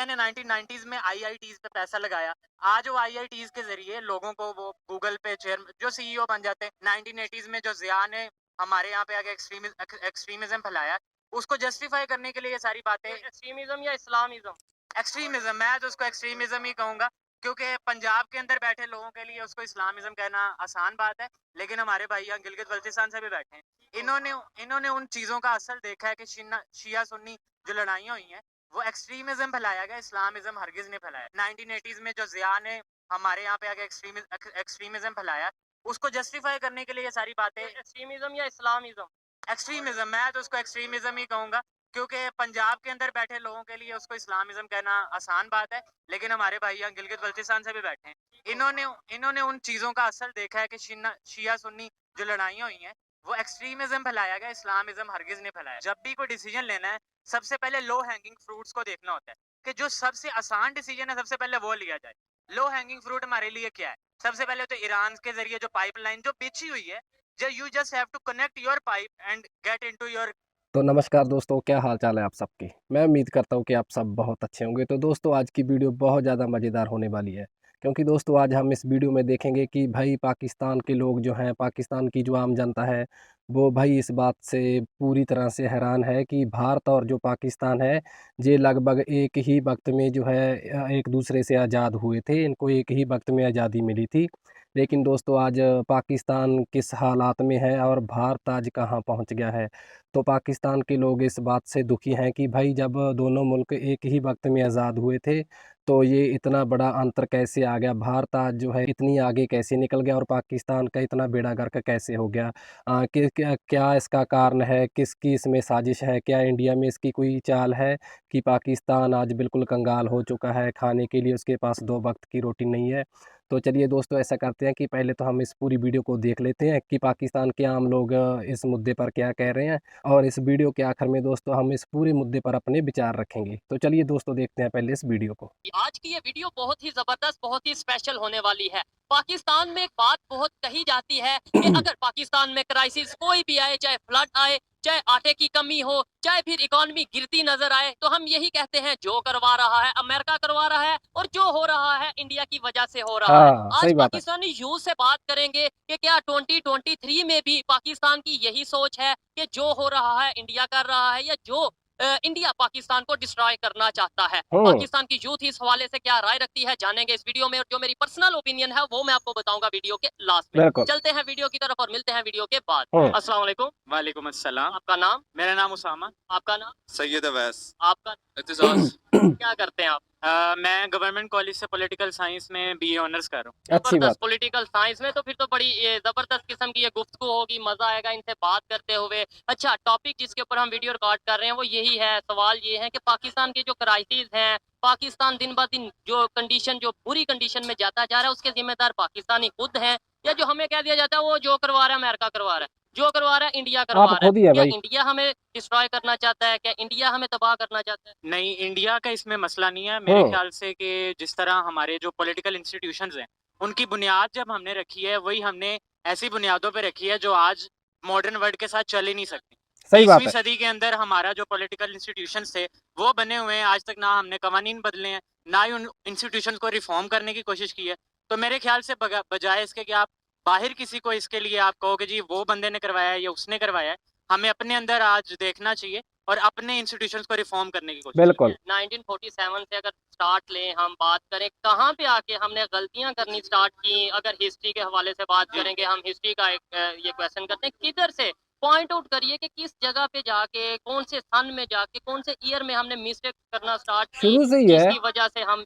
India ने 1990s में IITs पे पैसा लगाया। आज वो आईआईटीज के जरिए लोगों को वो गूगल पे चेयर जो सीईओ बन जाते हैं। 1980s में जो जिया ने हमारे यहाँ पे आके एक्सट्रीमिज्म फैलाया, उसको जस्टिफाई करने के लिए ये सारी बातें। एक्सट्रीमिज्म या इस्लामिज्म? एक्सट्रीमिज्म, मैं तो उसको एक्सट्रीमिज्म ही कहूंगा, क्योंकि पंजाब के अंदर बैठे लोगों के लिए उसको इस्लामिज्म कहना आसान बात है, लेकिन हमारे भाई यहाँ गिलगित बल्तिस्तान से भी बैठे हैं, इन्होंने इन्होंने उन चीजों का असर देखा है कि शिया सुन्नी जो लड़ाइयाँ हुई हैं वो एक्सट्रीमिज्म फैलाया गया, इस्लामिज्म हरगिज नहीं फैलाया। 1980s में जो जिया ने हमारे यहाँ पे आके एक्सट्रीमिज्म फैलाया, उसको जस्टिफाई करने के लिए ये सारी बातें। एक्सट्रीमिज्म या इस्लामिज्म? एक्सट्रीमिज्म, मैं तो उसको एक्सट्रीमिज्म ही कहूंगा, क्योंकि पंजाब के अंदर बैठे लोगों के लिए उसको इस्लामिज्म कहना आसान बात है, लेकिन हमारे भाई यहाँ गिलगित बल्तिस्तान से भी बैठे हैं, इन्होंने इन्होंने उन चीजों का असर देखा है कि शिया सुन्नी जो लड़ाइयाँ हुई हैं वो एक्सट्रीमिज्म फैलाया गया, इस्लामिज्म हरगिज नहीं फैलाया। जब भी कोई डिसीजन लेना है, सबसे पहले लो हैंगिंग फ्रूट्स को देखना होता है कि जो सबसे आसान डिसीजन है सबसे पहले वो लिया जाए। लो हैंगिंग फ्रूट हमारे लिए क्या है? सबसे पहले तो ईरान के जरिए जो पाइपलाइन जो बिछी हुई है, you just have to connect your pipe and get into your। तो नमस्कार दोस्तों, क्या हाल चाल है आप सबके। मैं उम्मीद करता हूँ कि आप सब बहुत अच्छे होंगे। तो दोस्तों, आज की वीडियो बहुत ज़्यादा मज़ेदार होने वाली है, क्योंकि दोस्तों आज हम इस वीडियो में देखेंगे कि भाई पाकिस्तान के लोग जो हैं, पाकिस्तान की जो आम जनता है, वो भाई इस बात से पूरी तरह से हैरान है कि भारत और जो पाकिस्तान है, ये लगभग एक ही वक्त में जो है एक दूसरे से आज़ाद हुए थे। इनको एक ही वक्त में आज़ादी मिली थी। लेकिन दोस्तों आज पाकिस्तान किस हालात में है और भारत आज कहाँ पहुँच गया है। तो पाकिस्तान के लोग इस बात से दुखी हैं कि भाई जब दोनों मुल्क एक ही वक्त में आज़ाद हुए थे, तो ये इतना बड़ा अंतर कैसे आ गया। भारत आज जो है इतनी आगे कैसे निकल गया और पाकिस्तान का इतना बेड़ा गर्क कैसे हो गया। क्या इसका कारण है, किसकी इसमें साजिश है, क्या इंडिया में इसकी कोई चाल है कि पाकिस्तान आज बिल्कुल कंगाल हो चुका है, खाने के लिए उसके पास 2 वक्त की रोटी नहीं है। तो चलिए दोस्तों, ऐसा करते हैं कि पहले तो हम इस पूरी वीडियो को देख लेते हैं कि पाकिस्तान के आम लोग इस मुद्दे पर क्या कह रहे हैं, और इस वीडियो के आखिर में दोस्तों हम इस पूरे मुद्दे पर अपने विचार रखेंगे। तो चलिए दोस्तों, देखते हैं पहले इस वीडियो को। आज की ये वीडियो बहुत ही जबरदस्त, बहुत ही स्पेशल होने वाली है। पाकिस्तान में एक बात बहुत कही जाती है कि अगर पाकिस्तान में क्राइसिस कोई भी आए, चाहे फ्लड आए, चाहे आटे की कमी हो, चाहे फिर इकोनॉमी गिरती नजर आए, तो हम यही कहते हैं जो करवा रहा है अमेरिका करवा रहा है, और जो हो रहा है इंडिया की वजह से हो रहा है। आज पाकिस्तानी यूथ से बात करेंगे कि क्या 2023 में भी पाकिस्तान की यही सोच है कि जो हो रहा है इंडिया कर रहा है, या जो इंडिया पाकिस्तान को डिस्ट्रॉय करना चाहता है। पाकिस्तान की यूथ इस हवाले से क्या राय रखती है, जानेंगे इस वीडियो में, और जो मेरी पर्सनल ओपिनियन है वो मैं आपको बताऊंगा वीडियो के लास्ट में। चलते हैं वीडियो की तरफ और मिलते हैं वीडियो के बाद। अस्सलाम वालेकुम। वालेकुम अस्सलाम। आपका नाम? मेरा नाम उसामा। आपका नाम? सैयद अवैस। आपका? एतजाज। क्या करते हैं आप? मैं गवर्नमेंट कॉलेज से पॉलिटिकल साइंस में बीए ऑनर्स कर रहा हूँ। अच्छी बात। पॉलिटिकल साइंस में तो फिर तो बड़ी ये जबरदस्त किस्म की ये गुफ्तगू होगी, मजा आएगा इनसे बात करते हुए। अच्छा, टॉपिक जिसके ऊपर हम वीडियो रिकॉर्ड कर रहे हैं वो यही है, सवाल ये है कि पाकिस्तान के जो क्राइसिस हैं, पाकिस्तान दिन ब दिन जो कंडीशन, जो बुरी कंडीशन में जाता जा रहा है, उसके जिम्मेदार पाकिस्तानी खुद हैं, या जो हमें कह दिया जाता है वो जो करवा रहा है अमेरिका करवा रहा है, जो करवा रहा है इंडिया करवा रहा है। क्या इंडिया हमें डिस्ट्रॉय करना चाहता है? क्या इंडिया हमें तबाह करना चाहता है? नहीं, इंडिया का इसमें मसला नहीं है मेरे ख्याल से, कि जिस तरह हमारे जो पॉलिटिकल इंस्टीट्यूशंस हैं उनकी बुनियाद जब हमने रखी है, वही हमने ऐसी बुनियादों पे रखी है जो आज मॉडर्न वर्ल्ड के साथ चल ही नहीं सकती। 20वीं सदी के अंदर हमारा जो पॉलिटिकल इंस्टीट्यूशंस थे वो बने हुए हैं, आज तक ना हमने कवानीन बदले हैं, ना ही उन इंस्टीट्यूशंस को रिफॉर्म करने की कोशिश की है। तो मेरे ख्याल से बजाय इसके कि आप बाहर किसी को इसके लिए आप कहो कि जी वो बंदे ने करवाया है या उसने करवाया है, हमें अपने अंदर आज देखना चाहिए और अपने इंस्टीट्यूशंस को रिफॉर्म करने की कोशिश। बिल्कुल। 1947 से अगर स्टार्ट लें, हम बात करें कहाँ पे आके हमने गलतियां करनी स्टार्ट की, अगर हिस्ट्री के हवाले से बात करेंगे, हम हिस्ट्री का एक ये क्वेश्चन करते हैं, किधर से पॉइंट आउट करिए कि किस जगह पे जाके, कौन से सन में जाके, कौन से ईयर में हमने मिस्टेक करना स्टार्ट की, शुरू से ही है, जिसकी वजह से हम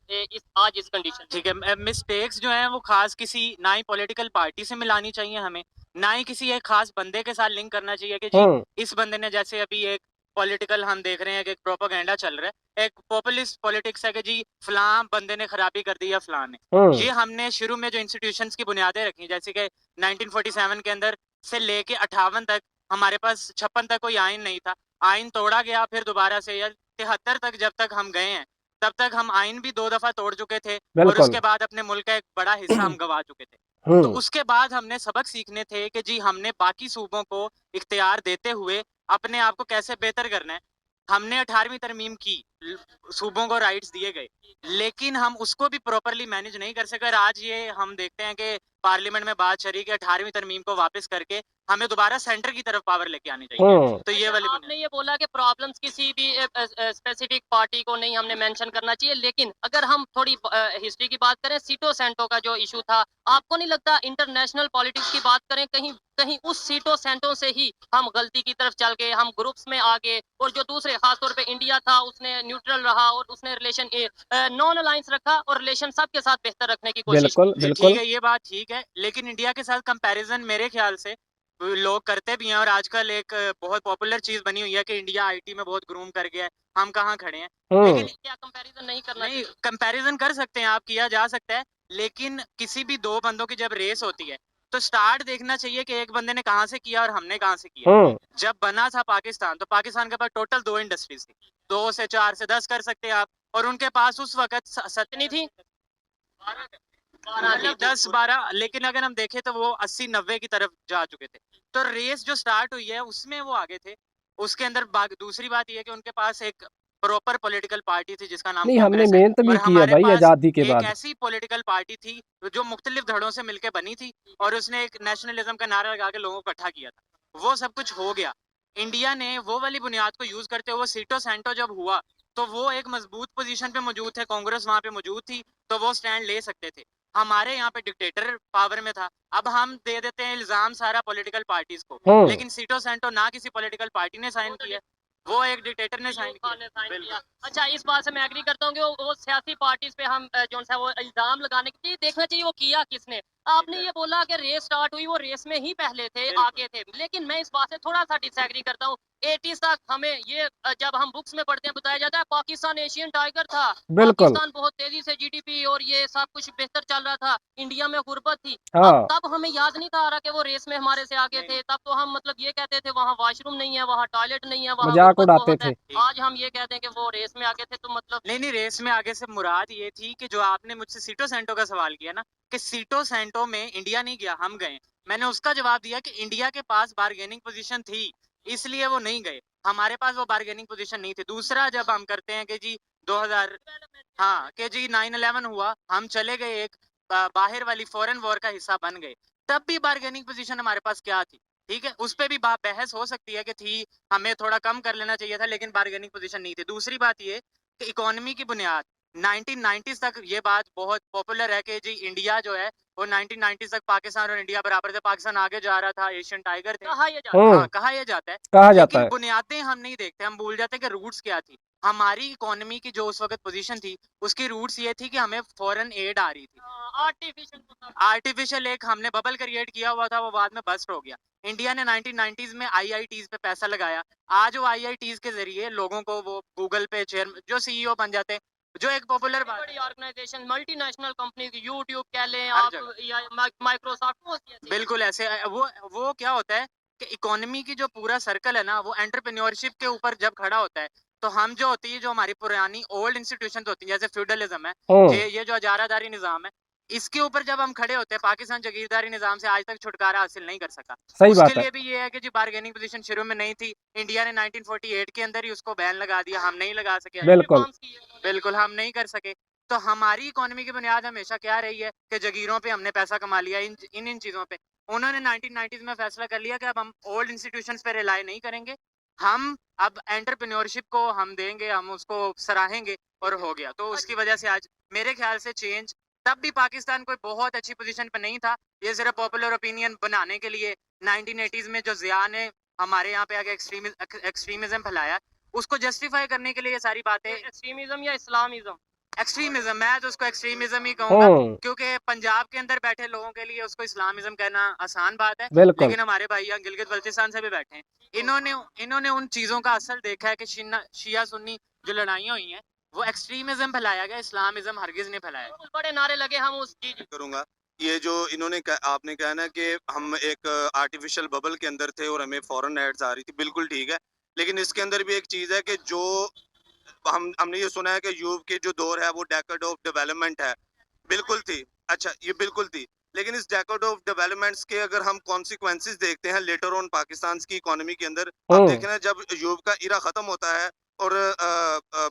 आज इस कंडीशन। ठीक है, मिस्टेक्स जो हैं वो खास किसी ना ही पॉलिटिकल पार्टी से मिलानी चाहिए हमें, ना ही किसी एक खास बंदे के साथ लिंक करना चाहिए कि जी इस बंदे ने, जैसे अभी एक पॉलिटिकल हम देख रहे हैं कि एक प्रोपेगेंडा चल रहा है, एक पॉपुलिस्ट पॉलिटिक्स है कि जी फलां बंदे ने खराबी कर दी या फलां ने। ये हमने शुरू में जो इंस्टीट्यूशंस की बुनियादें रखी, जैसे कि 1947 के अंदर से लेके 58 तक हमारे पास 56 तक कोई आइन नहीं था, आइन तोड़ा गया, फिर दोबारा से, या 73 तक जब तक हम गए हैं तब तक हम आइन भी 2 दफा तोड़ चुके थे, और उसके बाद अपने मुल्क का एक बड़ा हिस्सा हम गवा चुके थे। तो उसके बाद हमने सबक सीखने थे कि जी हमने बाकी सूबों को इख्तियार देते हुए अपने आप को कैसे बेहतर करना है। हमने 18वीं तरमीम की, सूबों को राइट्स दिए गए, लेकिन हम उसको भी प्रॉपरली मैनेज नहीं कर सके। और आज ये हम देखते हैं कि पार्लियामेंट में बात चल रही है कि 18वीं तरमीम को वापस करके हमें दोबारा सेंटर की तरफ पावर लेके आनी चाहिए। तो ये वाली आपने ये बोला कि प्रॉब्लम्स किसी भी स्पेसिफिक पार्टी को नहीं हमने मेंशन करना चाहिए, लेकिन अगर हम थोड़ी हिस्ट्री की बात करें, सीटो सेंटो का जो इशू था, आपको नहीं लगता इंटरनेशनल पॉलिटिक्स की बात करें, कहीं कहीं उस सीटो सेंटो से ही हम गलती की तरफ चल गए, हम ग्रुप्स में आ गए, और जो दूसरे खासतौर पे इंडिया था उसने न्यूट्रल रहा और उसने रिलेशन नॉन अलायंस रखा और रिलेशन सबके साथ बेहतर रखने की कोशिश बिल्कुल की। बिल्कुल ठीक है, ये बात ठीक है, लेकिन इंडिया के साथ कंपैरिजन मेरे ख्याल से लोग करते भी हैं। और आजकल एक बहुत पॉपुलर चीज बनी हुई है कि इंडिया आईटी में बहुत ग्रूम कर गया है, हम कहाँ खड़े हैं। लेकिन क्या कंपैरिजन नहीं करना नहीं, चाहिए? कंपैरिजन कर सकते हैं आप, किया जा सकता है, लेकिन किसी भी दो बंदों की जब रेस होती है तो स्टार्ट देखना चाहिए कि एक बंदे ने कहाँ से किया और हमने कहाँ से किया। जब बना था पाकिस्तान, तो पाकिस्तान के पास टोटल 2 इंडस्ट्रीज थी, 2 से 4 से 10 कर सकते हैं आप, और उनके पास उस वक्त कितनी थी? 10-12, लेकिन अगर हम देखें तो वो 80-90 की तरफ जा चुके थे। तो रेस जो स्टार्ट हुई है उसमें वो आगे थे। उसके अंदर दूसरी बात ये है कि उनके पास एक प्रॉपर पॉलिटिकल पार्टी थी जिसका नाम नहीं, हमने कांग्रेस है, मेहनत भी और की है हमारे भाई पास आज़ादी के एक बाद। ऐसी पॉलिटिकल पार्टी थी जो मुख्तलिफ धड़ों से मिलकर बनी थी, और उसने एक नेशनलिज्म का नारा लगा के लोगों को इकट्ठा किया था। वो सब कुछ हो गया। इंडिया ने वो वाली बुनियाद को यूज करते हुए सीटो सेंटो जब हुआ तो वो एक मजबूत पोजीशन पे मौजूद थे, कांग्रेस वहां पे मौजूद थी, तो वो स्टैंड ले सकते थे। हमारे यहाँ पे डिक्टेटर पावर में था। अब हम दे देते हैं इल्जाम सारा पॉलिटिकल पार्टीज को, लेकिन सीटो सेंटो ना किसी पॉलिटिकल पार्टी ने साइन किया, वो एक डिक्टेटर ने साइन किया। अच्छा, इस बात से मैं एग्री करता हूँ कि वो सियासी पार्टीज पे हम जो है वो इल्जाम लगाने के लिए देखना चाहिए वो किया किसने। आपने ये बोला कि रेस स्टार्ट हुई, वो रेस में ही पहले थे, आगे थे, लेकिन मैं इस बात से थोड़ा सा डिसएग्री करता हूँ। 80s तक हमें ये जब हम बुक्स में पढ़ते हैं बताया जाता है पाकिस्तान एशियन टाइगर था, बिल्कुल पाकिस्तान बहुत तेजी से जीडीपी और ये सब कुछ बेहतर चल रहा था, इंडिया में गुर्बत थी। हाँ, तब हमें याद नहीं था आ रहा कि वो रेस में हमारे से आगे थे। तब तो हम मतलब ये कहते थे वहाँ वॉशरूम नहीं है, वहाँ टॉयलेट नहीं है, वहाँ मजाक गुर्बत उड़ाते बहुत है। थे। आज हम ये कहते हैं कि वो रेस में आगे थे, तो मतलब नहीं, रेस में आगे से मुराद ये थी कि जो आपने मुझसे सीटो सेंटो का सवाल किया ना, कि सीटो सेंटो में इंडिया नहीं गया, हम गए। मैंने उसका जवाब दिया कि इंडिया के पास बार्गेनिंग पोजीशन थी, इसलिए वो नहीं गए। हमारे पास वो बार्गेनिंग पोजीशन नहीं थी। दूसरा, जब हम करते हैं कि जी 2000, हाँ, कि जी 9/11 हुआ, हम चले गए एक बाहर वाली फॉरेन वॉर का हिस्सा बन गए, तब भी बार्गेनिंग पोजीशन हमारे पास क्या थी? ठीक है, उस पे भी बहस हो सकती है कि थी, हमें थोड़ा कम कर लेना चाहिए था, लेकिन बार्गेनिंग पोजीशन नहीं थी। दूसरी बात ये कि इकोनॉमी की बुनियाद 1990s तक ये बात बहुत पॉपुलर है कि जी इंडिया जो है वो 1990s तक पाकिस्तान और इंडिया बराबर थे, पाकिस्तान आगे जा रहा था, एशियन टाइगर थे। कहा ये जाता हाँ, कहा यह जाता है, कहा जाता लेकिन है। बुनियादें हम नहीं देखते, हम भूल जाते हैं कि रूट्स क्या थी। हमारी इकोनॉमी की जो उस वक्त पोजीशन थी, उसकी रूट्स ये थी कि हमें फॉरेन एड आ रही थी। आर्टिफिशियल एक हमने बबल क्रिएट किया हुआ था, वो बाद में बस्ट हो गया। इंडिया ने 1990s में आईआईटीज पे पैसा लगाया। आज वो आईआईटीज के जरिए लोगों को वो गूगल पे चेयर जो सीईओ बन जाते हैं, जो एक पॉपुलर बात बड़ी ऑर्गेनाइजेशन मल्टीनेशनल कंपनी की, यूट्यूब कह लें हर आप जगह। या माइक्रोसॉफ्ट, बिल्कुल ऐसे वो क्या होता है कि इकोनॉमी की जो पूरा सर्कल है ना, वो एंटरप्रेन्योरशिप के ऊपर जब खड़ा होता है, तो हम जो होती है, जो हमारी पुरानी ओल्ड इंस्टीट्यूशन होती है, जैसे फ्यूडलिज्म है, ये जो अजारादारी निजाम है, इसके ऊपर जब हम खड़े होते हैं, पाकिस्तान जागीरदारी निजाम से आज तक छुटकारा हासिल नहीं कर सका। सही उसके बात है। लिए भी ये है कि जी बार्गेनिंग पोजीशन शुरू में नहीं थी, इंडिया ने 1948 के अंदर ही उसको बैन लगा दिया, हम नहीं लगा सके। बिल्कुल बिल्कुल हम नहीं कर सके। तो हमारी इकोनॉमी की बुनियाद हमेशा क्या रही है कि जगीरों पे हमने पैसा कमा लिया, इन चीजों पे। उन्होंने 1990s में फैसला कर लिया कि अब हम ओल्ड इंस्टीट्यूशंस पे रिलाई नहीं करेंगे, हम अब एंटरप्रेन्योरशिप को हम देंगे, हम उसको सराहेंगे, और हो गया। तो उसकी वजह से आज मेरे ख्याल से चेंज, तब भी पाकिस्तान कोई बहुत अच्छी पोजीशन पे नहीं था, ये सिर्फ पॉपुलर ओपिनियन बनाने के लिए 1980s में जो जिया ने हमारे यहाँ पे आके एक्सट्रीमिज्म फैलाया, उसको जस्टिफाई करने के लिए ये सारी बातें। एक्सट्रीमिज्म या इस्लामिज्म? एक्सट्रीमिज्म, मैं तो उसको एक्सट्रीमिज्म ही कहूंगा, क्योंकि पंजाब के अंदर बैठे लोगों के लिए उसको इस्लामिज्म कहना आसान बात है, बिल्कुल लेकिन हमारे भाई यहाँ गिलगित बल्तिस्तान से भी बैठे हैं, इन्होंने उन चीजों का असर देखा है कि शिया सुन्नी जो लड़ाइयाँ हुई हैं, वो एक्सट्रीमिज्म फैलाया गया, इस्लामिज्म हरगिज नहीं फैलाया। बड़े नारे लगे हम उस चीज करूंगा। ये जो आपने कहा ना कि हम एक आर्टिफिशियल बबल के अंदर थे और हमें फॉरेन एड्स आ रही थी, बिल्कुल ठीक है, लेकिन इसके अंदर भी एक चीज है कि जो हमने ये सुना है कि यूरोप के जो दौर है वो डेकेड ऑफ डेवलपमेंट है, बिल्कुल थी। अच्छा, ये बिल्कुल थी, लेकिन इस डेकेड ऑफ डेवलपमेंट्स के अगर हम कॉन्सिक्वेंसेस देखते हैं लेटर ऑन पाकिस्तान की इकोनॉमी के अंदर, आप देखें ना, जब यूरोप का इरा खत्म होता है और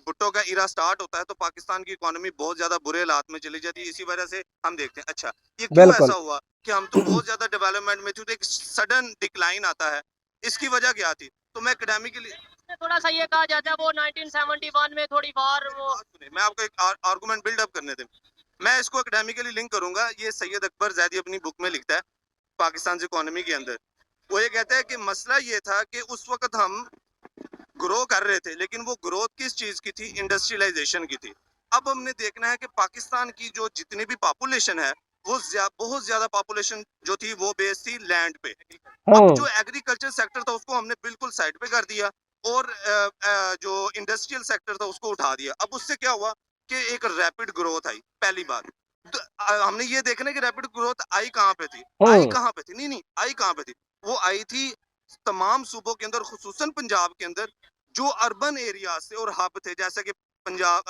भुट्टो का इरा स्टार्ट होता है तो पाकिस्तान की इकोनॉमी बहुत ज्यादा बुरे हालात में चली जाती है। इसी वजह से हम देखते हैं अच्छा ये क्यों बिल्कुल। ऐसा हुआ कि हम तो बहुत ज्यादा डेवलपमेंट में थे तो एक सडन डिक्लाइन आता है, इसकी वजह क्या थी? तो मैं एकेडमिकली थोड़ा सा ये कहा जाता है वो 1971 में थोड़ी बार वो मैं आपको एक आर्गुमेंट बिल्डअप करने दें, मैं इसको एकेडमिकली लिंक करूंगा। ये सैयद अकबर जैदी अपनी बुक में लिखता है पाकिस्तान की इकोनॉमी के अंदर। वो ये कहता है कि मसला ये था कि उस वक्त हम ग्रो कर रहे थे, लेकिन वो ग्रोथ किस चीज की थी? इंडस्ट्रियलाइजेशन की थी। अब हमने देखना है कि पाकिस्तान की जो जितनी भी पॉपुलेशन है वो बहुत ज्यादा पॉपुलेशन जो थी वो बेस थी लैंड पे। अब जो एग्रीकल्चर सेक्टर था उसको हमने बिल्कुल साइड पे कर दिया और जो इंडस्ट्रियल सेक्टर था उसको उठा दिया। अब उससे क्या हुआ कि एक रैपिड ग्रोथ आई। पहली बात हमने ये देखना है कि रैपिड ग्रोथ आई कहाँ पे थी, आई कहाँ पे थी? नहीं आई कहाँ पे थी? वो आई थी तमाम सूबों के अंदर, खुसूसन पंजाब के अंदर जो अर्बन एरिया से और हब थे, जैसे कि पंजाब,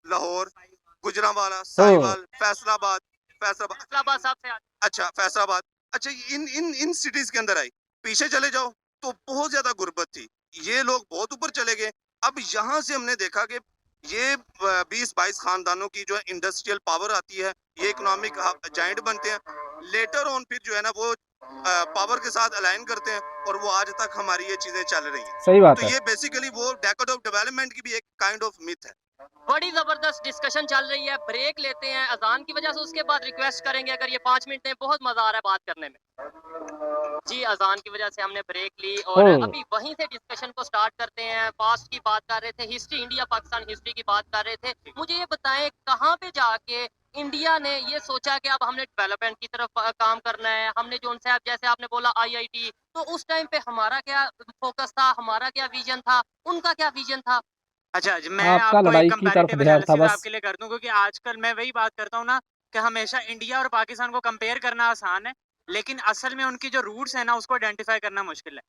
लाहौर, गुजरांवाला, साहिवाल, फैसलाबाद सबसे अच्छा फैसलाबाद, अच्छा इन इन इन सिटीज के अंदर आई। पीछे चले जाओ तो बहुत ज्यादा गुर्बत थी, ये लोग बहुत ऊपर चले गए। अब यहाँ से हमने देखा कि ये 20-22 खानदानों की जो इंडस्ट्रियल पावर आती है, ये इकोनॉमिक जाइंट बनते हैं। लेटर ऑन फिर जो है ना वो पावर के साथ अलाइन करते हैं और वो आज तक हमारी ये चीजें चल रही हैं। सही बात तो है। ये बेसिकली वो डेकेड ऑफ डेवलपमेंट की भी एक काइंड ऑफ मिथ है। बड़ी जबरदस्त डिस्कशन चल रही है, ब्रेक लेते हैं अजान की वजह से, उसके बाद रिक्वेस्ट करेंगे अगर ये 5 मिनट दें, बहुत मजा आ रहा है बात करने में। जी अजान की वजह से हमने ब्रेक ली और अभी वहीं से डिस्कशन को स्टार्ट करते हैं। पास्ट की बात कर रहे थे, हिस्ट्री, इंडिया पाकिस्तान हिस्ट्री की बात कर रहे थे। मुझे ये बताएं कहाँ पे जाके इंडिया ने ये सोचा कि अब हमने डेवलपमेंट की तरफ काम करना है। हमने जो उनसे जैसे आपने बोला IIT, तो उस टाइम पे हमारा क्या फोकस था, हमारा क्या विजन था, उनका क्या विजन था? अच्छा मैं आपका आपको एक लड़ाई की तरफ कंपैरेटिव ध्यान था एनालिसिस बस। आपके लिए कर दूं, क्योंकि आजकल मैं वही बात करता हूँ ना कि हमेशा इंडिया और पाकिस्तान को कंपेयर करना आसान है, लेकिन असल में उनकी जो रूट्स है ना उसको आइडेंटिफाई करना मुश्किल है।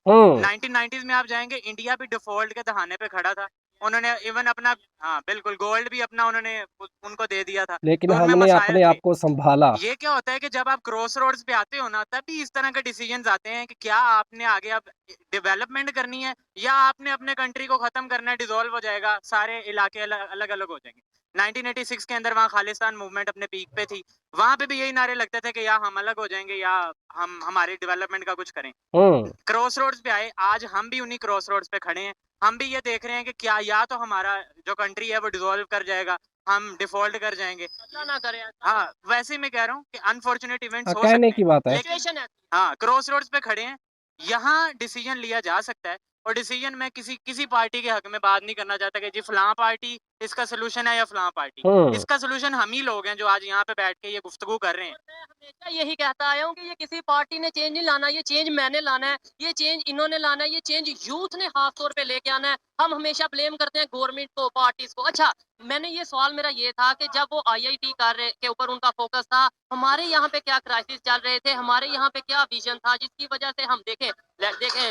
1990s में आप जाएंगे, इंडिया भी डिफॉल्ट के दहाने पे खड़ा था। उन्होंने इवन अपना, हाँ बिल्कुल, गोल्ड भी अपना उन्होंने उनको दे दिया था, लेकिन तो उनमें हमने मसाइल अपने थे। आप को संभाला। ये क्या होता है कि जब आप क्रॉस रोड्स पे आते हो ना, तभी इस तरह के डिसीजंस आते हैं कि क्या आपने आगे अब डेवलपमेंट करनी है या आपने अपने कंट्री को खत्म करना है, डिसॉल्व हो जाएगा, सारे इलाके अलग अलग हो जाएंगे। 1986 के अंदर वहाँ खालिस्तान मूवमेंट अपने पीक पे थी, वहां पे भी यही नारे लगते थे कि या हम अलग हो जाएंगे या हम हमारे डेवलपमेंट का कुछ करें। क्रॉस रोड्स पे आए, आज हम भी उन्हीं क्रॉस रोड्स पे खड़े हैं। हम भी ये देख रहे हैं कि क्या या तो हमारा जो कंट्री है वो डिसॉल्व कर जाएगा, हम डिफॉल्ट कर जाएंगे, ना करें। हाँ वैसे ही मैं कह रहा हूँ कि अनफॉर्चुनेट इवेंट्स हो कहने सकते की हैं, बात है। लेकिन हाँ क्रॉस रोड्स पे खड़े हैं, यहाँ डिसीजन लिया जा सकता है। और डिसीजन में किसी पार्टी के हक में बात नहीं करना चाहता कि जी फलां पार्टी इसका सोल्यूशन है या फलां पार्टी इसका सोल्यूशन। हम ही लोग हैं जो आज यहाँ पे बैठ के ये गुफ्तगू कर रहे हैं। मैं हमेशा यही कहता आया हूँ कि ये किसी पार्टी ने चेंज नहीं लाना, ये चेंज मैंने लाना है, ये चेंज इन्होंने लाना है, ये चेंज यूथ ने खास तौर पे लेके आना है। हम हमेशा ब्लेम करते हैं गवर्नमेंट को, पार्टीज को। अच्छा मैंने ये सवाल मेरा ये था कि जब वो IIT के ऊपर उनका फोकस था, हमारे यहाँ पे क्या क्राइसिस चल रहे थे, हमारे यहाँ पे क्या विजन था जिसकी वजह से हम देखें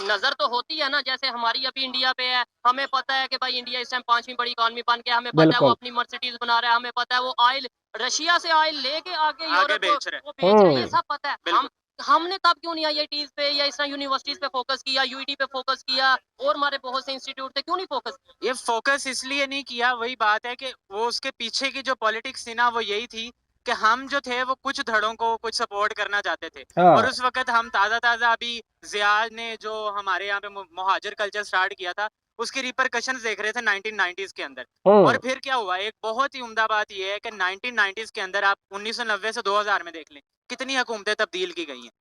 नजर तो होती है ना, जैसे हमारी अभी इंडिया पे है, हमें पता है कि भाई इंडिया इस टाइम 5वीं बड़ी इकॉनमी बन गया, हमें पता है वो अपनी मर्सिडीज बना रहा है, हमें पता है वो ऑयल रशिया से ऑयल लेके आगे यूरोप बेच रहे को बेच रहे हैं, ये सब पता है। हमने तब क्यों नहीं IITs पे या इस तरह यूनिवर्सिटीज पे फोकस किया, UET पे फोकस किया, और हमारे बहुत से इंस्टीट्यूट थे, क्यों नहीं फोकस किया? ये फोकस इसलिए नहीं किया, वही बात है कि वो उसके पीछे की जो पॉलिटिक्स थी ना वो यही थी कि हम जो थे वो कुछ धड़ों को कुछ सपोर्ट करना चाहते थे। और उस वक्त हम ताज़ा अभी ज़ियाद ने जो हमारे यहाँ पे मुहाजिर कल्चर स्टार्ट किया था उसकी रिपरकशंस देख रहे थे 1990s के अंदर। और फिर क्या हुआ, एक बहुत ही उम्दा बात ये है कि 1990s के अंदर आप 1990 से 2000 में देख लें कितनी हुकूमतें तब्दील की गई हैं।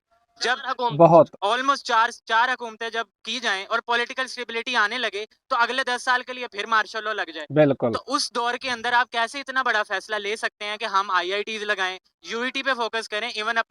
जब बहुत ऑलमोस्ट चार हुकूमतें जब की जाएं और पॉलिटिकल स्टेबिलिटी आने लगे तो अगले 10 साल के लिए फिर मार्शल लॉ लग जाए। बिल्कुल। तो उस दौर के अंदर आप कैसे इतना बड़ा फैसला ले सकते हैं कि हम IITs लगाएं, UET पे फोकस करें। इवन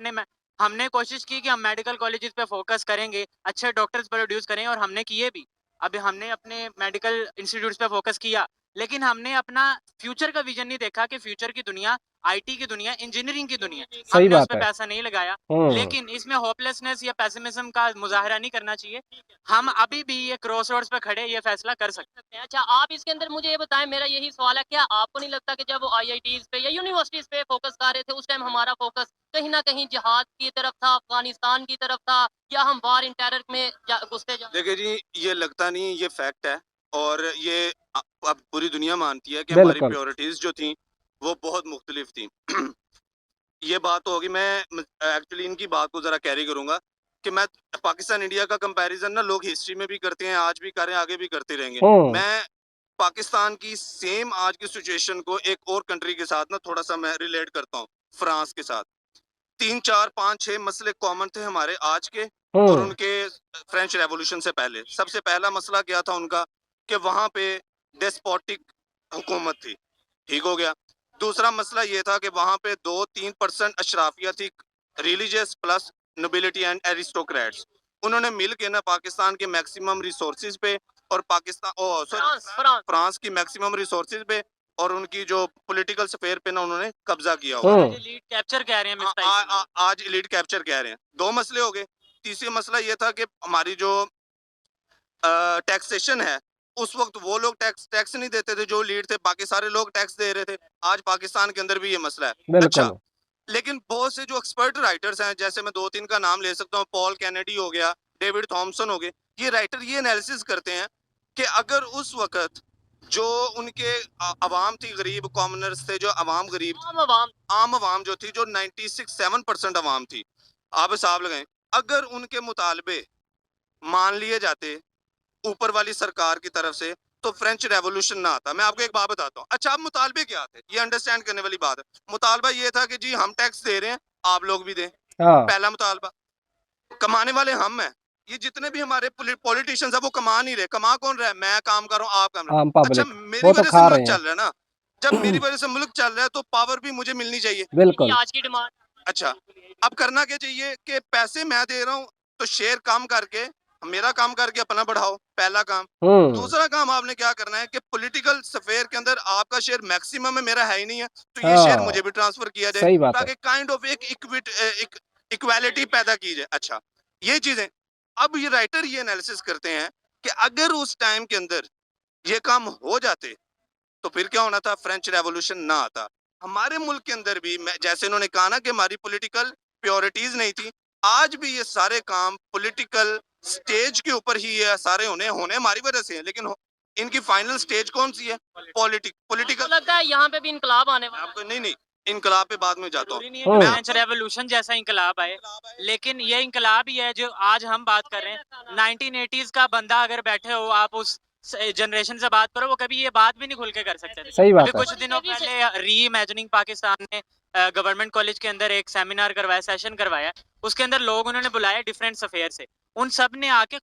हमने कोशिश की कि हम मेडिकल कॉलेजेस पे फोकस करेंगे, अच्छे डॉक्टर्स प्रोड्यूस करें, और हमने किए भी। अभी हमने अपने मेडिकल इंस्टीट्यूट्स पे फोकस किया, लेकिन हमने अपना फ्यूचर का विजन नहीं देखा कि फ्यूचर की दुनिया IT की दुनिया, इंजीनियरिंग की दुनिया, सही हमने उस बात पे है। पैसा नहीं लगाया। लेकिन इसमें होपलेसनेस या पेसिमिज्म का मुजाहरा नहीं करना चाहिए। हम अभी भी ये क्रॉस रोड्स पे खड़े ये फैसला कर सकते हैं। अच्छा आप इसके अंदर मुझे ये बताएं, मेरा यही सवाल है, क्या आपको नहीं लगता कि जब वो IITs पे या यूनिवर्सिटीज पे फोकस कर रहे थे उस टाइम हमारा फोकस कहीं ना कहीं जिहाद की तरफ था, अफगानिस्तान की तरफ था, या हम वार इन टेरर में घुसते जा? देखिए जी, ये लगता नहीं, ये फैक्ट है और ये अब पूरी दुनिया मानती है कि हमारी बिल्कुल। प्रायोरिटीज जो थी वो बहुत मुख्तलिफ थी। ये बात तो होगी, मैं एक्चुअली इनकी बात को जरा कैरी करूंगा कि मैं पाकिस्तान इंडिया का कंपैरिजन ना लोग हिस्ट्री में भी करते हैं, आज भी कर रहे हैं, आगे भी करते रहेंगे। हुँ, मैं पाकिस्तान की सेम आज की सिचुएशन को एक और कंट्री के साथ ना थोड़ा सा मैं रिलेट करता हूँ, फ्रांस के साथ। 3, 4, 5, 6 मसले कॉमन थे हमारे आज के और हुँ, उनके फ्रेंच रेवोल्यूशन से पहले। सबसे पहला मसला क्या था उनका कि वहाँ पे डेस्पोटिक हुकूमत थी, ठीक हो गया। दूसरा मसला ये था कि वहाँ पे 2-3% अशराफिया थी, religious plus nobility and aristocrats. उन्होंने मिल के ना पाकिस्तान के मैक्सिमम रिसोर्सेज पे और फ्रांस फ्रांस फ्रांस की मैक्सिमम रिसोर्सेज पे और उनकी जो पॉलिटिकल स्फेयर पे ना उन्होंने कब्जा किया हुआ है। हुँ, लीड कैप्चर कह रहे हैं आ, मिस्टर आ, इसलिए। आ, आज एलीट कैप्चर कह रहे हैं। 2 मसले हो गए। तीसरी मसला ये था कि हमारी जो टैक्सेशन है, उस वक्त वो लोग टैक्स नहीं देते थे जो लीड थे, बाकी सारे लोग टैक्स दे रहे थे। आज पाकिस्तान के अंदर भी ये मसला है। अच्छा, बिल्कुल। लेकिन बहुत से जो एक्सपर्ट राइटर्स हैं, जैसे मैं 2-3 का नाम ले सकता हूँ, पॉल कैनेडी हो गया, डेविड थॉमसन हो गए, ये राइटर ये एनालिसिस करते हैं कि अगर उस वक्त जो उनके अवाम थी, गरीब कॉमनर्स थे, जो अवाम गरीब आम अवाम जो थी, जो 96-7% अवाम थी, आप हिसाब लगाएं, अगर उनके मुतालबे मान लिए जाते ऊपर वाली सरकार की तरफ से, तो फ्रेंच रेवोल्यूशन ना आता। मैं आपको एक बात बताता हूँ। अच्छा, अब मुतालबे क्या थे, ये अंडरस्टैंड करने वाली बात है। मुतालबा ये था कि जी हम टैक्स दे रहे हैं, आप लोग भी दें। हाँ, पहला मुतालबा। कमाने वाले हम हैं। ये जितने भी हमारे पॉलिटिशियंस हैं वो कमा नहीं रहे। कमा कौन रहा है? मैं काम कर रहा हूँ, आप काम कर रहे आम हैं। अच्छा, पब्लिक, मेरी वो तो वजह से खा मुल्क रहे हैं। चल रहा है ना। जब मेरी वजह से मुल्क चल रहा है तो पावर भी मुझे मिलनी चाहिए। बिल्कुल। आज की डिमांड। अच्छा, अब करना क्या चाहिए कि पैसे मैं दे रहा हूँ तो शेयर कम करके मेरा काम करके अपना बढ़ाओ, पहला काम। हुँ, दूसरा काम आपने क्या करना है कि पॉलिटिकल स्फेयर के अंदर आपका शेयर मैक्सिमम है, मेरा है ही नहीं है, तो ये शेयर हाँ, मुझे भी ट्रांसफर किया जाए सही बात है। ताकि काइंड ऑफ एक इक्वालिटी पैदा की जाए। अच्छा, ये चीजें अब ये राइटर ये एनालिसिस करते हैं कि अगर उस टाइम के अंदर ये काम हो जाते तो फिर क्या होना था? फ्रेंच रेवोल्यूशन ना आता। हमारे मुल्क के अंदर भी जैसे इन्होंने कहा ना कि हमारी पॉलिटिकल प्योरिटीज नहीं थी, आज भी ये सारे काम पॉलिटिकल स्टेज के ऊपर ही ये सारे होने होने हमारी वजह से है, लेकिन इनकी फाइनल स्टेज कौन सी है? पॉलिटिकल। लगता है यहाँ पे भी इनकलाब आने वाला आपको नहीं नहीं, इनकलाब पे बाद में जाता हूँ। जरूरी नहीं है कि हुँ, फ्रेंच रेवोल्यूशन जैसा इंकलाब आए, लेकिन ये इंकलाब ही है जो आज हम बात कर रहे हैं। 1980s का बंदा अगर बैठे हो, आप उस जनरेशन से बात करो, वो कभी ये बात भी नहीं खुल के कर सकते थे। सही अभी बात है। कुछ दिनों पहले री इमेजिनिंग पाकिस्तान ने गवर्नमेंट कॉलेज के अंदर एक सेमिनार करवाया, सेशन करवाया। उसके अंदर लोग उन्होंने बुलाए डिफरेंट सफेयर से। उन सब ने आके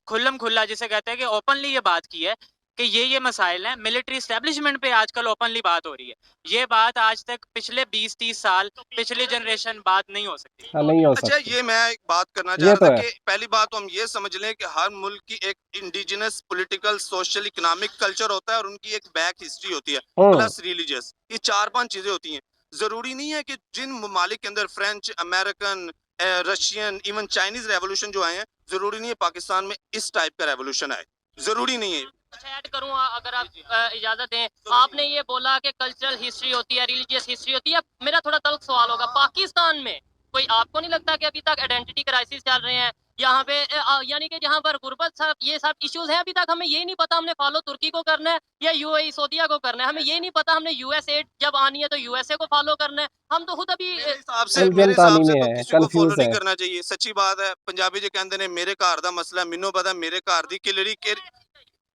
खुल्लम खुल्ला, जिसे कहते हैं कि ओपनली ये बात की है कि ये मसाइल हैं। मिलिट्री एस्टेब्लिशमेंट पे आजकल ओपनली बात हो रही है। ये बात आज तक पिछले 20-30 साल पिछली जनरेशन बात नहीं हो सकती। हाँ, नहीं हो अच्छा, सकती। ये मैं एक बात करना चाह ये रहा तो था है। कि पहली बात तो हम ये समझ लें कि हर मुल्क की एक indigenous political, social, economic culture होता है और उनकी एक बैक हिस्ट्री होती है, हुँ, प्लस रिलीजियस। ये 4-5 चीजें होती हैं। जरूरी नहीं है कि जिन ममालिक के अंदर French, American, Russian, even Chinese revolution जो आए हैं, जरूरी नहीं है पाकिस्तान में इस टाइप का रेवोल्यूशन आए, जरूरी नहीं है। कुछ ऐड करूँ अगर आप इजाजत दें। आपने ये बोला कि कल्चरल हिस्ट्री होती है, रिलीजियस हिस्ट्री होती है। मेरा थोड़ा तल्ख सवाल होगा, पाकिस्तान में कोई आपको नहीं लगता कि अभी तक आइडेंटिटी क्राइसिस चल रहे हैं यहाँ पे? यानी कि जहाँ पर गुर्बत सब ये सब इश्यूज हैं, अभी तक हमें ये नहीं पता हमने फॉलो तुर्की को करना है या यूएई सऊदीया को करना है। हमें ये नहीं पता हमने यूएसए जब आनी है तो यूएसए को फॉलो करना है। हम तो खुद अभी मेरे उलझन हिसाब तानी से में तो है, किसी को फॉलो कन्फ्यूज़ नहीं है। करना चाहिए। सच्ची बात है, पंजाबी जो कहते ने मेरे घर दा मसला मैनू पता, मेरे घर दी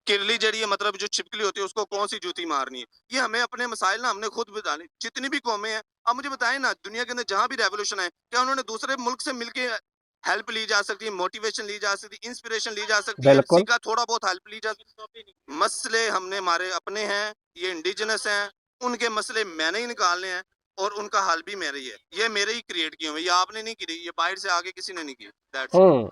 किरली जड़ी है, मतलब जो छिपकली होती है उसको कौन सी जूती मारनी है। ये हमें अपने मसाइल ना हमने खुद बताने। जितनी भी कौमें हैं, आप मुझे बताएं ना, दुनिया के अंदर जहां भी रेवोल्यूशन है, क्या उन्होंने दूसरे मुल्क से मिलके हेल्प ली जा सकती है, मोटिवेशन ली जा सकती है, इंस्पिरेशन ली जा सकती है, बिल्कुल। सीखा थोड़ा बहुत हेल्प ली जा सकती है। मसले हमने हमारे अपने हैं, ये इंडिजिनस हैं, उनके मसले मैंने ही निकालने हैं और उनका हल भी मेरे ही है। ये मेरे ही क्रिएट किए हुए, ये आपने नहीं की, ये बाहर से आगे किसी ने नहीं की। दैट्स हुँ,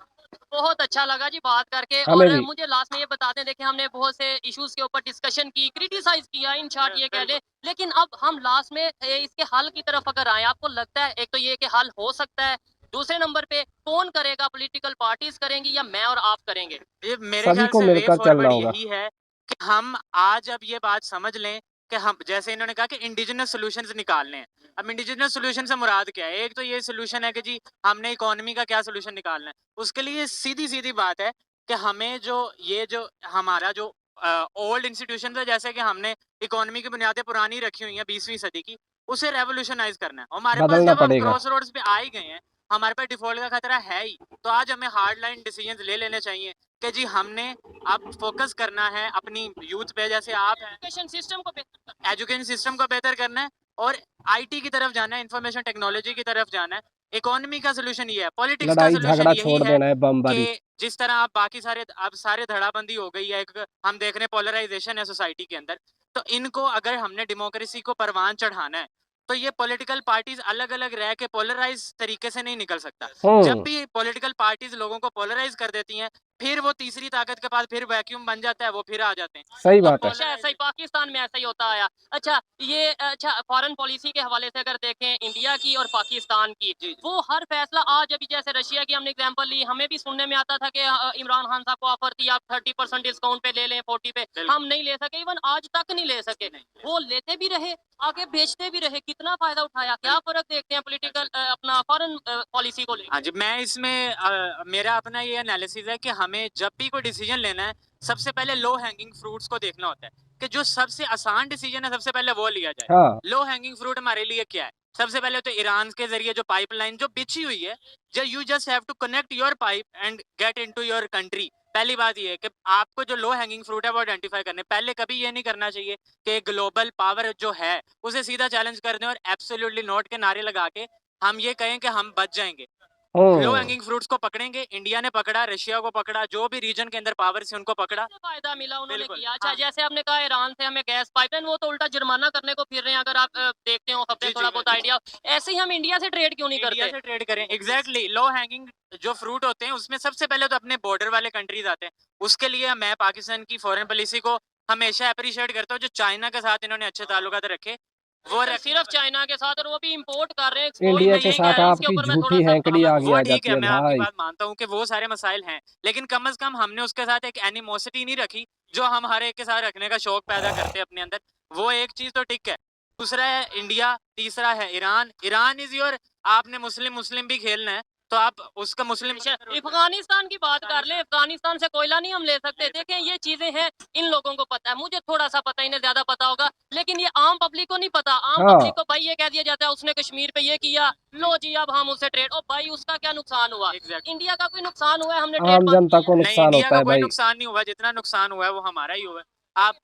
बहुत अच्छा लगा जी बात करके। हमें और भी। मुझे लास्ट में ये बताते हैं, देखिए हमने बहुत से इश्यूज के ऊपर डिस्कशन की, क्रिटिसाइज किया, इन शॉर्ट ये कह लें। लेकिन अब हम लास्ट में इसके हल की तरफ अगर आए, आपको लगता है एक तो ये कि हल हो सकता है, दूसरे नंबर पे कौन करेगा? पॉलिटिकल पार्टीज करेंगी या मैं और आप करेंगे? ये मेरे सभी ख्याल को से वे मिलकर चलना फॉरवर्ड होगा। यही है कि हम आज अब ये बात समझ लें कि हम, जैसे इन्होंने कहा कि इंडिजिनस सॉल्यूशंस निकालने हैं। अब इंडिजिनस सॉल्यूशन से मुराद क्या है? एक तो ये सॉल्यूशन है कि जी हमने इकोनॉमी का क्या सॉल्यूशन निकालना है। उसके लिए सीधी सीधी बात है कि हमें जो हमारा जो ओल्ड इंस्टीट्यूशन है, जैसे कि हमने इकोनॉमी की बुनियादें पुरानी रखी हुई हैं 20वीं सदी की, उसे रेवोल्यूशनाइज करना है। हमारे पास बदलना जब हम पड़ेगा। क्रॉस रोड्स पे आ ही गए हैं, हमारे पास डिफॉल्ट का खतरा है ही, तो आज हमें हार्ड लाइन डिसीजन ले लेने चाहिए कि जी हमने अब फोकस करना है अपनी यूथ पे, जैसे आप हैं, एजुकेशन सिस्टम को बेहतर एजुकेशन सिस्टम को बेहतर करना है और आईटी की तरफ जाना है, इंफॉर्मेशन टेक्नोलॉजी की तरफ जाना है। इकोनॉमी का सोल्यूशन ये है, पॉलिटिक्स का लड़ाई सोल्यूशन झगड़ा यही छोड़ है देना है, बमबारी। कि जिस तरह आप बाकी सारे अब सारे धड़ाबंदी हो गई है, एक हम देख रहे हैं पोलराइजेशन है सोसाइटी के अंदर, तो इनको अगर हमने डेमोक्रेसी को परवान चढ़ाना है तो ये पॉलिटिकल पार्टीज अलग अलग रह के पोलराइज तरीके से नहीं निकल सकता। जब भी पॉलिटिकल पार्टीज लोगों को पोलराइज कर देती हैं, फिर वो तीसरी ताकत के पास फिर वैक्यूम बन जाता है, वो फिर आ जाते हैं। सही तो बात है। हमेशा ऐसा ही पाकिस्तान में ऐसा ही होता आया। अच्छा ये अच्छा फॉरेन पॉलिसी के हवाले से अगर देखें इंडिया की और पाकिस्तान की, वो हर फैसला आज अभी जैसे रशिया की हमने एग्जांपल ली, हमें भी सुनने में आता था कि इमरान खान साहब को ऑफर थी आप 30% डिस्काउंट पे ले लें 40 पे, हम नहीं ले सके, इवन आज तक नहीं ले सके। वो लेते भी रहे, आगे बेचते भी रहे, कितना फायदा उठाया। क्या फर्क देखते हैं पॉलिटिकल अपना फॉरेन पॉलिसी को लेकर? हाँ जी, मैं इसमें मेरा अपना ये एनालिसिस है कि हमें जब भी कोई डिसीजन लेना है, सबसे पहले लो हैंगिंग फ्रूट्स को देखना होता है कि जो सबसे आसान डिसीजन है सबसे पहले वो लिया जाए। हाँ, लो हैंगिंग फ्रूट हमारे लिए क्या है? सबसे पहले तो ईरान के जरिए जो पाइपलाइन जो बिछी हुई है, जो you just have to connect your pipe and get into your country. पहली बात ये है कि आपको जो लो हैंगिंग फ्रूट है वो आइडेंटिफाई करने, पहले कभी ये नहीं करना चाहिए कि ग्लोबल पावर जो है उसे सीधा चैलेंज कर दें और एब्सोल्युटली नॉट के नारे लगा के हम ये कहें कि हम बच जाएंगे। लो हैंगिंग फ्रूट्स को पकड़ेंगे, इंडिया ने पकड़ा, रशिया को पकड़ा, जो भी रीजन के अंदर पावर से उनको पकड़ा। से फायदा मिला उन्होंने बिल्कुल, किया। अच्छा हाँ। जैसे आपने कहा ईरान से हमें गैस पाइपलाइन, वो तो उल्टा जुर्माना करने को फिर रहे हैं, अगर आप देखते हो खबरें, जी, थोड़ा जी, बहुत आइडिया। ऐसे ही हम इंडिया से ट्रेड क्यों नहीं इंडिया करते? से ट्रेड करें, एग्जैक्टली लो हैंगिंग जो फ्रूट होते हैं उसमें सबसे पहले तो अपने बॉर्डर वाले कंट्रीज आते हैं। उसके लिए मैं पाकिस्तान की फॉरेन पॉलिसी को हमेशा अप्रिशिएट करता हूँ, जो चाइना के साथ इन्होंने अच्छे ताल्लुकात रखे, वो सिर्फ चाइना के साथ, और वो भी इंपोर्ट कर रहे हैं, एक्सपोर्ट इंडिया मैं के यही नहीं कह साथ कर रहे रहा हैं। हूँ। इसके आपकी ऊपर मैं झूठी थोड़ा सा हैंकड़ी सहमत आगे वो आ ठीक जाती है, है मैं आपकी भाई। बात मानता हूँ कि वो सारे मसाइल हैं, लेकिन कम से कम हमने उसके साथ एक एनिमोसिटी नहीं रखी जो हम हर एक के साथ रखने का शौक पैदा करते हैं अपने अंदर। वो एक चीज तो ठीक है। दूसरा है इंडिया, तीसरा है ईरान। ईरान इज योर, आपने मुस्लिम मुस्लिम भी खेलना है तो आप उसका मुस्लिम अच्छा, अफगानिस्तान की बात कर ले, अफगानिस्तान से कोयला नहीं हम ले सकते। देखें ये चीजें हैं, इन लोगों को पता है, मुझे थोड़ा सा पता, इन्हें ज्यादा पता होगा, लेकिन ये आम पब्लिक को नहीं पता। आम हाँ, पब्लिक को भाई ये कह दिया जाता है उसने कश्मीर पे ये किया, लो जी अब हम उससे ट्रेड, ओ भाई उसका क्या नुकसान हुआ? Exactly. इंडिया का कोई नुकसान हुआ है? हमने ट्रेड आम बंद जनता किया को है? नहीं, नुकसान इंडिया होता का है कोई भाई। नुकसान नहीं हुआ, जितना नुकसान हुआ है वो हमारा ही हुआ है। आप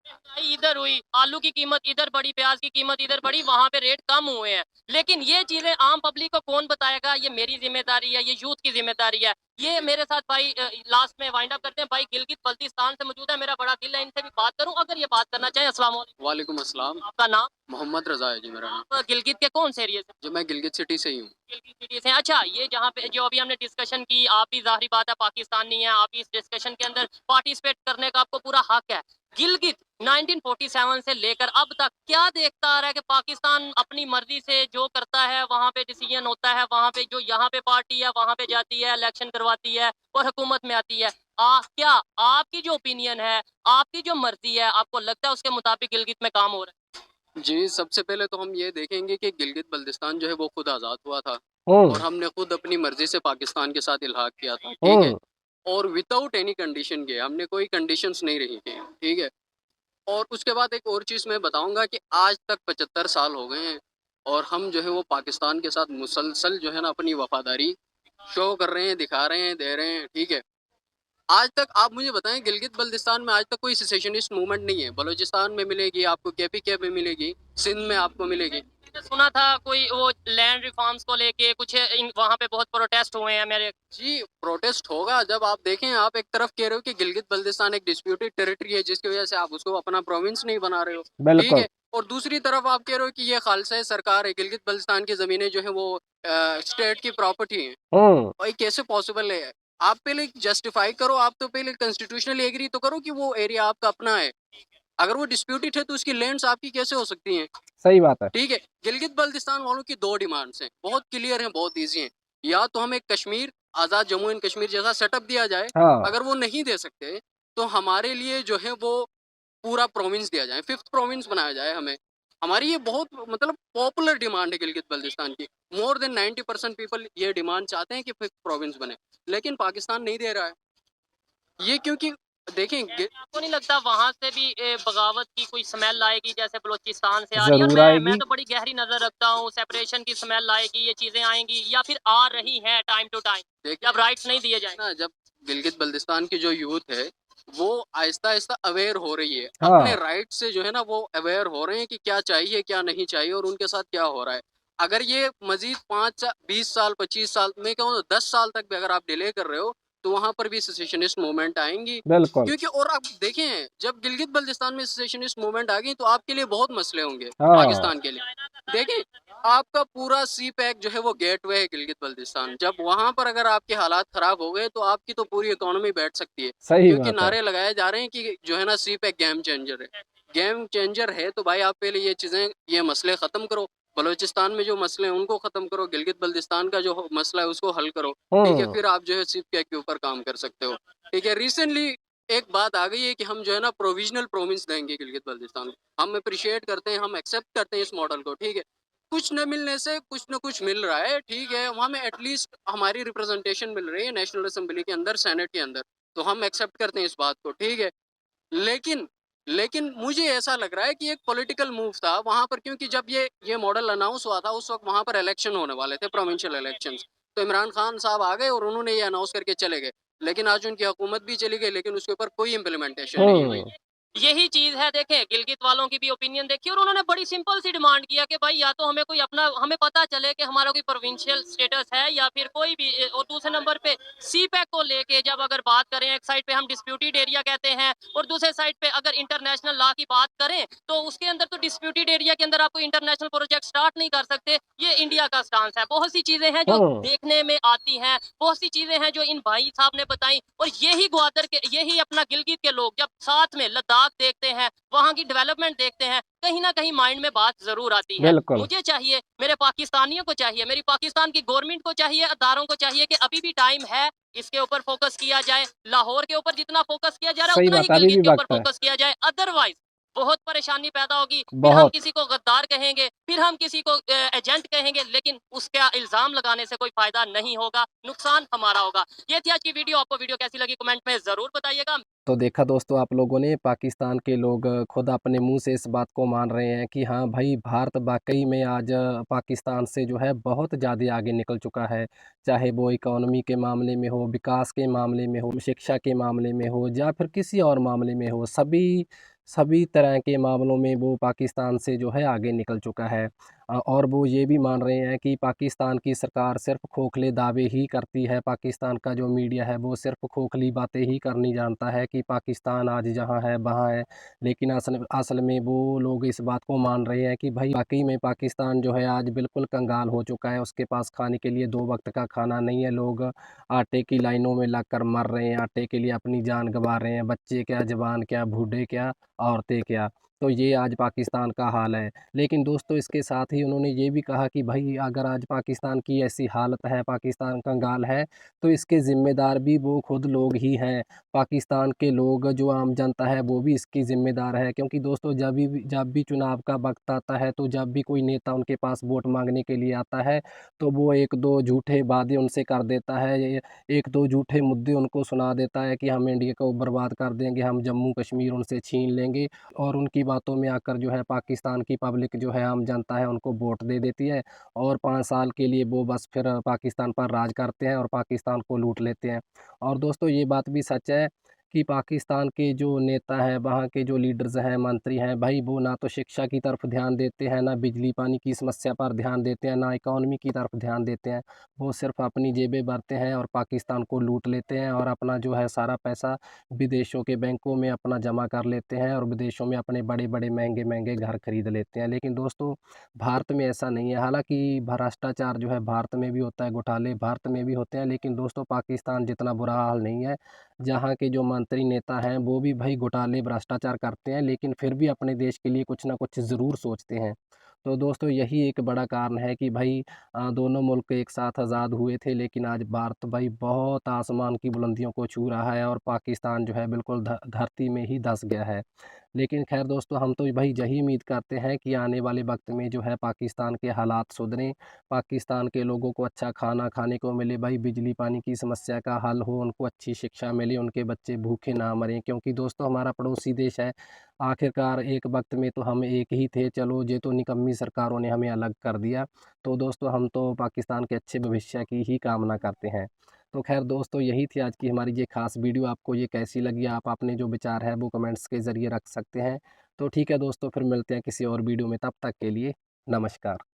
महंगाई इधर हुई, आलू की कीमत इधर बढ़ी, प्याज की कीमत इधर बढ़ी, वहां पे रेट कम हुए हैं। लेकिन ये चीजें आम पब्लिक को कौन बताएगा? ये मेरी जिम्मेदारी है, ये यूथ की जिम्मेदारी है। ये मेरे साथ भाई लास्ट में वाइंड अप करते हैं। भाई गिलगित बल्तिस्तान से मौजूद है, मेरा बड़ा दिल है इनसे भी बात करूं, अगर ये बात करना चाहे। अस्सलाम वालेकुम। वालेकुम अस्सलाम। आपका नाम? मोहम्मद रज़ा है जी मेरा नाम। आप गिलगित के कौन से एरिया से? जो मैं गिलगित सिटी से ही हूँ। गिलगित सिटी से। अच्छा ये जहाँ पे जो अभी हमने डिस्कशन की, आप भी जाहिर बात है पाकिस्तानी है, आप भी इस डिस्कशन के अंदर पार्टिसिपेट करने का आपको पूरा हक है। गिलगित 1947 से लेकर अब तक क्या देखता आ रहा है कि पाकिस्तान अपनी मर्जी से जो करता है वहाँ पे डिसीजन होता है, वहाँ पे जो यहाँ पे पार्टी है वहाँ पे जाती है, इलेक्शन करवाती है और हुकूमत में आती है। क्या आपकी जो ओपिनियन है, आपकी जो मर्जी है, आपको लगता है उसके मुताबिक गिलगित में काम हो रहा है? जी, सबसे पहले तो हम ये देखेंगे कि गिलगित बल्तिस्तान जो है वो खुद आज़ाद हुआ था हम्म, और हमने खुद अपनी मर्ज़ी से पाकिस्तान के साथ इल्हाक किया था, ठीक है? और विदाउट एनी कंडीशन के, हमने कोई कंडीशंस नहीं रही थी, ठीक है? और उसके बाद एक और चीज़ मैं बताऊँगा कि आज तक 75 साल हो गए हैं और हम जो है वो पाकिस्तान के साथ मुसलसल जो है ना अपनी वफ़ादारी शो कर रहे हैं, दिखा रहे हैं, दे रहे हैं, ठीक है? आज तक आप मुझे बताएं गिलगित बल्तिस्तान में आज तक कोई सेसेशनिस्ट मूवमेंट नहीं है। बलूचिस्तान में मिलेगी आपको, केपीके में मिलेगी, सिंध में आपको मिलेगी। मैंने सुना था कोई वो लैंड रिफॉर्म्स को लेके कुछ वहाँ पे बहुत प्रोटेस्ट हुए हैं मेरे। जी, प्रोटेस्ट होगा जब आप देखें, आप एक तरफ कह रहे हो कि गिलगित बल्तिस्तान एक डिस्प्यूटेड टेरिटरी है जिसकी वजह से आप उसको अपना प्रोविंस नहीं बना रहे हो, ठीक बिल्कुल। है? और दूसरी तरफ आप कह रहे हो कि ये खालसा सरकार है, गिलगित बल्तिस्तान की ज़मीनें जो है वो स्टेट की प्रॉपर्टी है। भाई कैसे पॉसिबल है? आप पहले जस्टिफाई करो, आप तो पहले कॉन्स्टिट्यूशनली एग्री तो करो कि वो एरिया आपका अपना है। अगर वो डिस्प्यूटेड है तो उसकी लैंड्स आपकी कैसे हो सकती हैं? सही बात है। ठीक है? गिलगित बल्तिस्तान वालों की 2 डिमांड्स हैं, बहुत क्लियर हैं, बहुत ईज़ी हैं। या तो हमें कश्मीर, आज़ाद जम्मू एंड कश्मीर जैसा सेटअप दिया जाए, हाँ, अगर वो नहीं दे सकते तो हमारे लिए जो है वो पूरा प्रोविंस दिया जाए, 5th प्रोविंस बनाया जाए हमें। हमारी ये बहुत मतलब पॉपुलर डिमांड है गिलगित बल्तिस्तान की। मोर देन 90% पीपल ये डिमांड चाहते हैं कि 5th प्रोविंस बने, लेकिन पाकिस्तान नहीं दे रहा है। ये क्योंकि देखें आपको नहीं लगता वहां से भी बगावत की कोई स्मेल आएगी जैसे बलूचिस्तान से आ रही है? ज़रूर मैं आएगी। तो बड़ी गहरी नजर रखता हूँ, सेपरेशन की स्मेल आएगी, ये चीजें आएंगी या फिर आ रही हैं टाइम टू टाइम देखिए जब राइट्स नहीं दिए जाएंगे। ना, जब गिलगित बल्तिस्तान की जो यूथ है वो आहिस्ता आहिस्ता अवेयर हो रही है अपने हाँ, राइट से, जो है ना वो अवेयर हो रहे हैं कि क्या चाहिए क्या नहीं चाहिए और उनके साथ क्या हो रहा है। अगर ये मजीद 5 20 साल 25 साल में कहूँ 10 साल तक भी अगर आप डिले कर रहे हो तो वहां पर भी सेसेशनिस्ट मूवमेंट आएंगी। बिल्कुल। क्योंकि और आप देखें जब गिलगित बल्तिस्तान में सेसेशनिस्ट मूवमेंट आ गई तो आपके लिए बहुत मसले होंगे हाँ, पाकिस्तान के लिए। देखिए आपका पूरा सी पैक जो है वो गेटवे है गिलगित बल्तिस्तान। जब वहाँ पर अगर आपके हालात ख़राब हो गए तो आपकी तो पूरी इकोनॉमी बैठ सकती है। सही क्योंकि बात है। नारे लगाए जा रहे हैं कि जो है ना सी पैक गेम चेंजर है। गेम चेंजर है तो भाई आप पहले ये चीज़ें ये मसले ख़त्म करो। बलूचिस्तान में जो मसले हैं उनको ख़त्म करो। गिलगित बल्तिस्तान का जो मसला है उसको हल करो। ठीक है? हुँ, फिर आप जो है सी पैक के ऊपर काम कर सकते हो। ठीक है? रिसेंटली एक बात आ गई है कि हम जो है ना प्रोविज़नल प्रोविंस देंगे गिलगित बल्तिस्तान को। हम एप्रिशिएट करते हैं, हम एक्सेप्ट करते हैं इस मॉडल को। ठीक है? कुछ न मिलने से कुछ न कुछ मिल रहा है, ठीक है? वहाँ में एटलीस्ट हमारी रिप्रेजेंटेशन मिल रही है नेशनल असेंबली के अंदर, सेनेट के अंदर, तो हम एक्सेप्ट करते हैं इस बात को, ठीक है? लेकिन लेकिन मुझे ऐसा लग रहा है कि एक पॉलिटिकल मूव था वहाँ पर, क्योंकि जब ये मॉडल अनाउंस हुआ था उस वक़्त वहाँ पर इलेक्शन होने वाले थे, प्रोविंशियल इलेक्शंस। तो इमरान खान साहब आ गए और उन्होंने ये अनाउंस करके चले गए। लेकिन आज उनकी हुकूमत भी चली गई लेकिन उसके ऊपर कोई इम्प्लीमेंटेशन नहीं हुई। हुँ, यही चीज है, देखें गिलगित वालों की भी ओपिनियन देखिए और उन्होंने बड़ी सिंपल सी डिमांड किया कि भाई या तो हमें कोई अपना हमें पता चले कि हमारा कोई प्रोविंशियल स्टेटस है या फिर कोई भी और दूसरे नंबर पे सी पैक को लेके जब अगर बात करें, एक साइड पे हम डिस्प्यूटेड एरिया कहते हैं और दूसरे साइड पे अगर इंटरनेशनल लॉ की बात करें तो उसके अंदर तो डिस्प्यूटेड एरिया के अंदर आप कोई इंटरनेशनल प्रोजेक्ट स्टार्ट नहीं कर सकते। ये इंडिया का स्टांस है। बहुत सी चीजें हैं जो हुँ, देखने में आती हैं, बहुत सी चीजें हैं जो इन भाई साहब ने बताई और यही ग्वादर के यही अपना गिलगित के लोग जब साथ में लद्दाख देखते हैं, वहाँ की डेवलपमेंट देखते हैं, कहीं न कहीं माइंड में बात ज़रूर आती है। बिल्कुल। मुझे चाहिए, मेरे पाकिस्तानियों को चाहिए, मेरी पाकिस्तान की गवर्नमेंट को चाहिए, अदारों को चाहिए कि अभी भी टाइम है, इसके ऊपर फोकस किया जाए। लाहौर के ऊपर जितना फोकस किया जा रहा है, सही उतना ही बात है, अभी गिलगित भी के ऊपर वक़्त है। फोकस किया जाए। अदरवाइज़ बहुत परेशानी पैदा होगी। फिर हम बहुत। किसी को गद्दार कहेंगे, फिर हम किसी को एजेंट कहेंगे, लेकिन उसका इल्ज़ाम लगाने से कोई फ़ायदा नहीं होगा, नुकसान हमारा होगा। ये थी आज की वीडियो। आपको वीडियो कैसी लगी कमेंट में ज़रूर बताइएगा। तो देखा दोस्तों आप लोगों ने, पाकिस्तान के लोग खुद अपने मुंह से इस बात को मान रहे हैं कि हाँ भाई, भारत वाकई में आज पाकिस्तान से जो है बहुत ज़्यादा आगे निकल चुका है। चाहे वो इकोनॉमी के मामले में हो, विकास के मामले में हो, शिक्षा के मामले में हो या फिर किसी और मामले में हो, सभी सभी तरह के मामलों में वो पाकिस्तान से जो है आगे निकल चुका है। और वो ये भी मान रहे हैं कि पाकिस्तान की सरकार सिर्फ खोखले दावे ही करती है। पाकिस्तान का जो मीडिया है वो सिर्फ खोखली बातें ही करनी जानता है कि पाकिस्तान आज जहाँ है वहाँ है। लेकिन असल असल में वो लोग इस बात को मान रहे हैं कि भाई वाकई में पाकिस्तान जो है आज बिल्कुल कंगाल हो चुका है। उसके पास खाने के लिए 2 वक्त का खाना नहीं है। लोग आटे की लाइनों में लगकर मर रहे हैं, आटे के लिए अपनी जान गंवा रहे हैं। बच्चे क्या, जवान क्या, बूढ़े क्या, औरतें क्या। तो ये आज पाकिस्तान का हाल है। लेकिन दोस्तों इसके साथ ही उन्होंने ये भी कहा कि भाई अगर आज पाकिस्तान की ऐसी हालत है, पाकिस्तान कंगाल है, तो इसके ज़िम्मेदार भी वो खुद लोग ही हैं। पाकिस्तान के लोग, जो आम जनता है वो भी इसकी ज़िम्मेदार है। क्योंकि दोस्तों जब भी चुनाव का वक़्त आता है, तो जब भी कोई नेता उनके पास वोट माँगने के लिए आता है, तो वो 1-2 झूठे वादे उनसे कर देता है। 1-2 झूठे मुद्दे उनको सुना देता है कि हम इंडिया को बर्बाद कर देंगे, हम जम्मू कश्मीर उनसे छीन लेंगे। और उनकी बातों में आकर जो है पाकिस्तान की पब्लिक जो है, आम जनता है, उनको वोट दे देती है और 5 साल के लिए वो बस फिर पाकिस्तान पर राज करते हैं और पाकिस्तान को लूट लेते हैं। और दोस्तों ये बात भी सच है कि पाकिस्तान के जो नेता हैं, वहाँ के जो लीडर्स हैं, मंत्री हैं, भाई वो ना तो शिक्षा की तरफ ध्यान देते हैं, ना बिजली पानी की समस्या पर ध्यान देते हैं, ना इकॉनमी की तरफ ध्यान देते हैं। वो सिर्फ़ अपनी जेबें भरते हैं और पाकिस्तान को लूट लेते हैं और अपना जो है सारा पैसा विदेशों के बैंकों में अपना जमा कर लेते हैं और विदेशों में अपने बड़े-बड़े महँगे-महँगे घर खरीद लेते हैं। लेकिन दोस्तों भारत में ऐसा नहीं है। हालाँकि भ्रष्टाचार जो है भारत में भी होता है, घोटाले भारत में भी होते हैं, लेकिन दोस्तों पाकिस्तान जितना बुरा हाल नहीं है। जहाँ के जो मंत्री नेता हैं वो भी भाई घोटाले भ्रष्टाचार करते हैं, लेकिन फिर भी अपने देश के लिए कुछ ना कुछ ज़रूर सोचते हैं। तो दोस्तों यही एक बड़ा कारण है कि भाई दोनों मुल्क एक साथ आज़ाद हुए थे, लेकिन आज भारत भाई बहुत आसमान की बुलंदियों को छू रहा है और पाकिस्तान जो है बिल्कुल धरती में ही धंस गया है। लेकिन खैर दोस्तों, हम तो भाई यही उम्मीद करते हैं कि आने वाले वक्त में जो है पाकिस्तान के हालात सुधरें, पाकिस्तान के लोगों को अच्छा खाना खाने को मिले, भाई बिजली पानी की समस्या का हल हो, उनको अच्छी शिक्षा मिले, उनके बच्चे भूखे ना मरें, क्योंकि दोस्तों हमारा पड़ोसी देश है। आखिरकार एक वक्त में तो हम एक ही थे, चलो ये तो निकम्मी सरकारों ने हमें अलग कर दिया। तो दोस्तों हम तो पाकिस्तान के अच्छे भविष्य की ही कामना करते हैं। तो खैर दोस्तों, यही थी आज की हमारी ये खास वीडियो। आपको ये कैसी लगी, आप अपने जो विचार है वो कमेंट्स के ज़रिए रख सकते हैं। तो ठीक है दोस्तों, फिर मिलते हैं किसी और वीडियो में, तब तक के लिए नमस्कार।